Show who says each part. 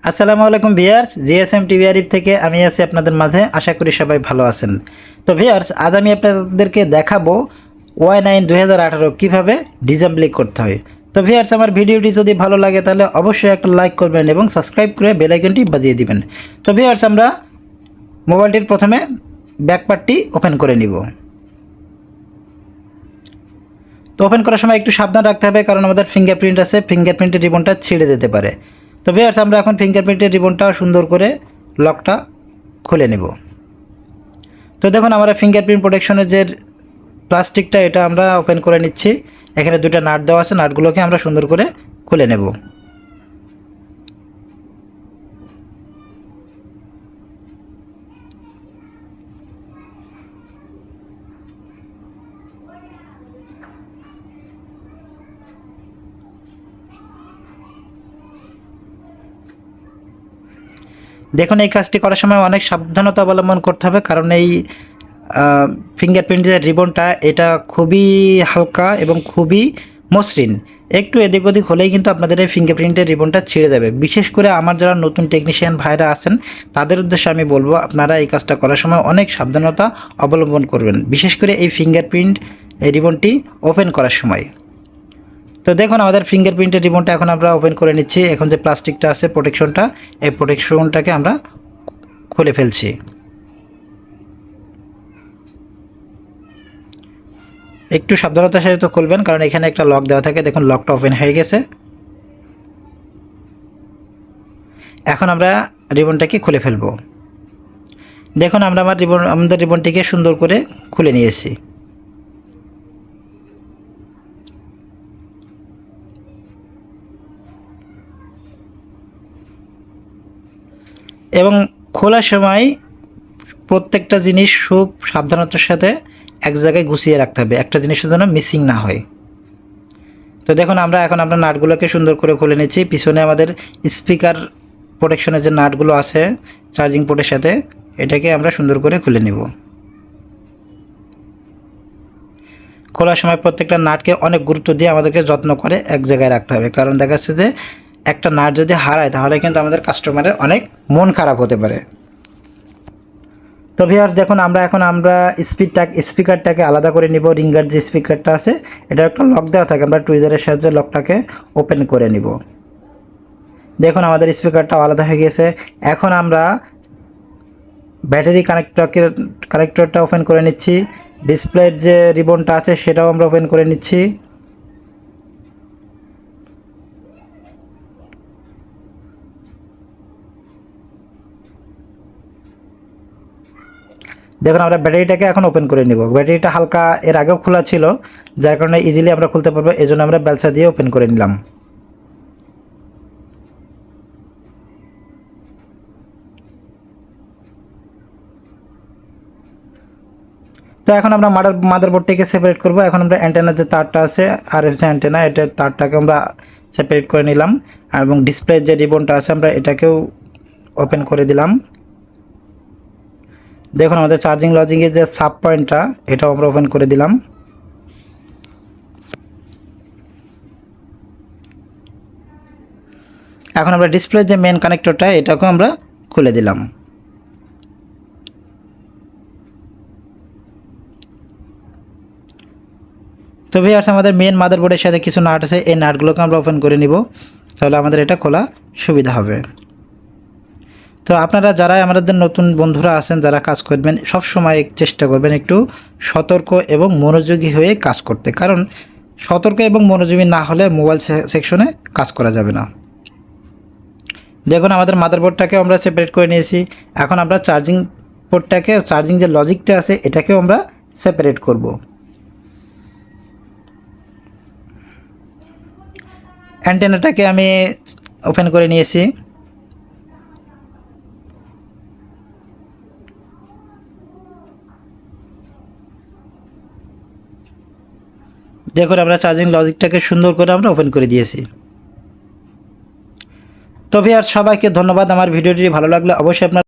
Speaker 1: আসসালামু আলাইকুম viewers, GSM TV Arif থেকে আমি আছি আপনাদের মাঝে। আশা করি সবাই ভালো আছেন। তো ভিউয়ার্স, আজ আমি আপনাদেরকে দেখাবো Y9 2018 কীভাবে ডিসেম্বলি করতে হয়। তো ভিউয়ার্স, আমার ভিডিওটি যদি ভালো লাগে তাহলে অবশ্যই একটা লাইক করবেন এবং সাবস্ক্রাইব করে বেল আইকনটি বাজিয়ে দিবেন। তো ভিউয়ার্স, আমরা মোবাইলটির প্রথমে ব্যাক পার্টটি ওপেন করে নিব। তো ওপেন করার সময় একটু সাবধান রাখতে হবে, কারণ আমাদের ফিঙ্গারপ্রিন্ট আছে, ফিঙ্গারপ্রিন্টের রিবনটা ছিঁড়ে যেতে পারে। তো ভিউয়ার্স, আমরা এখন ফিঙ্গারপ্রিন্টের রিবনটা সুন্দর করে লকটা খুলে নেব। তো দেখুন, আমরা ফিঙ্গারপ্রিন্ট প্রোটেকশনের যে প্লাস্টিকটা এটা আমরা ওপেন করে নিচ্ছি। এখানে দুটো নাট দেওয়া আছে, নাটগুলোকে আমরা সুন্দর করে খুলে নেব। দেখুন, এই কাজটি করার সময় অনেক সাবধানতা অবলম্বন করতে হবে, কারণ এই ফিঙ্গারপ্রিন্টের রিবনটা এটা খুবই হালকা এবং খুবই মসৃণ। একটু এদিক ওদিক হলেই কিন্তু আপনাদের এই ফিঙ্গারপ্রিন্টের রিবনটা ছিঁড়ে যাবে। বিশেষ করে আমার যারা নতুন টেকনিশিয়ান ভাইরা আছেন তাদের উদ্দেশ্যে আমি বলবো, আপনারা এই কাজটা করার সময় অনেক সাবধানতা অবলম্বন করবেন, বিশেষ করে এই ফিঙ্গারপ্রিন্ট এই রিবনটি ওপেন করার সময়। তো দেখুন, আমাদের ফিঙ্গারপ্রিন্টের রিবনটা এখন আমরা ওপেন করে নিচ্ছি। এখন যে প্লাস্টিকটা আছে প্রোটেকশনটা, এই প্রোটেকশনটাকে আমরা খুলে ফেলছি। একটু সাবধানতার সাথে তো খুলবেন, কারণ এখানে একটা লক দেওয়া থাকে। দেখুন, লকটা ওপেন হয়ে গেছে। এখন আমরা রিবনটাকে খুলে ফেলব। দেখুন, আমরা আমাদের রিবনটিকে সুন্দর করে খুলে নিয়েছি। এবং খোলার সময় প্রত্যেকটা জিনিস খুব সাবধানতার সাথে এক জায়গায় গুছিয়ে রাখতে হবে, একটা জিনিসের জন্য মিসিং না হয়। তো দেখুন, এখন আমরা নাটগুলোকে সুন্দর করে খুলে নিচ্ছি। পিছনে আমাদের স্পিকার প্রোটেকশনের যে নাটগুলো আছে চার্জিং পোর্টের সাথে, এটাকে আমরা সুন্দর করে খুলে নেব। খোলার সময় প্রত্যেকটা নাটকে অনেক গুরুত্ব দিয়ে আমাদেরকে যত্ন করে এক জায়গায় রাখতে হবে, কারণ দেখা যাচ্ছে যে একটা নাট যদি হারায় তাহলে কিন্তু আমাদের কাস্টমারের অনেক মন খারাপ হতে পারে। তো ভিউয়ার্স, দেখুন, আমরা স্পিকারটাকে আলাদা করে নিব। রিঙ্গার যে স্পিকারটা আছে এটা একটা লক দেওয়া থাকে, আমরা টুইজারের সাহায্যে লকটাকে ওপেন করে নিব। দেখুন, আমাদের স্পিকারটা আলাদা হয়ে গেছে। এখন আমরা ব্যাটারি কানেক্টরটা ওপেন করে নিচ্ছি। ডিসপ্লের যে রিবনটা আছে সেটাও আমরা ওপেন করে নিচ্ছি। দেখুন, আমরা ব্যাটারিটাকে এখন ওপেন করে নিব। ব্যাটারিটা হালকা এর আগেও খোলা ছিল, যার কারণে ইজিলি আমরা খুলতে পারবো, এই জন্য আমরা বেলসা দিয়ে ওপেন করে নিলাম। তো এখন আমরা মাদারবোর্ডটাকে সেপারেট করব। এখন আমরা অ্যান্টেনার যে তারটা আছে আর হচ্ছে অ্যান্টেনা, এটার তারটাকে আমরা সেপারেট করে নিলাম, এবং ডিসপ্লের যে রিবনটা আছে আমরা এটাকেও ওপেন করে দিলাম। দেখুন, আমাদের চার্জিং লজিকের যে সাব পয়েন্টটা এটাও আমরা ওপেন করে দিলাম। এখন আমরা ডিসপ্লের যে মেন কানেক্টরটা এটাকেও আমরা খুলে দিলাম। তো ভিউয়ার্স, আমাদের মেন মাদারবোর্ডের সাথে কিছু নাট আছে, এই নাটগুলোকে আমরা ওপেন করে নিব, তাহলে আমাদের এটা খোলা সুবিধা হবে। তো আপনারা যারা আমাদের নতুন বন্ধুরা আছেন, যারা কাজ করবেন, সব সময় চেষ্টা করবেন একটু সতর্ক এবং মনোযোগী হয়ে কাজ করতে, কারণ সতর্ক এবং মনোযোগী না হলে মোবাইল সেকশনে কাজ করা যাবে না। দেখুন, আমাদের মাদারবোর্ডটাকে আমরা সেপারেট করে নিয়েছি। এখন আমরা চার্জিং যে লজিকটা আছে এটাকেও আমরা সেপারেট করব। অ্যান্টেনাটাকে আমি ওপেন করে নিয়েছি। দেখুন, আমরা চার্জিং লজিকটাকে সুন্দর করে আমরা ওপেন করে দিয়েছি। তো ভিউয়ার্স, সবাইকে ধন্যবাদ। আমার ভিডিওটি ভালো লাগলে অবশ্যই আপনার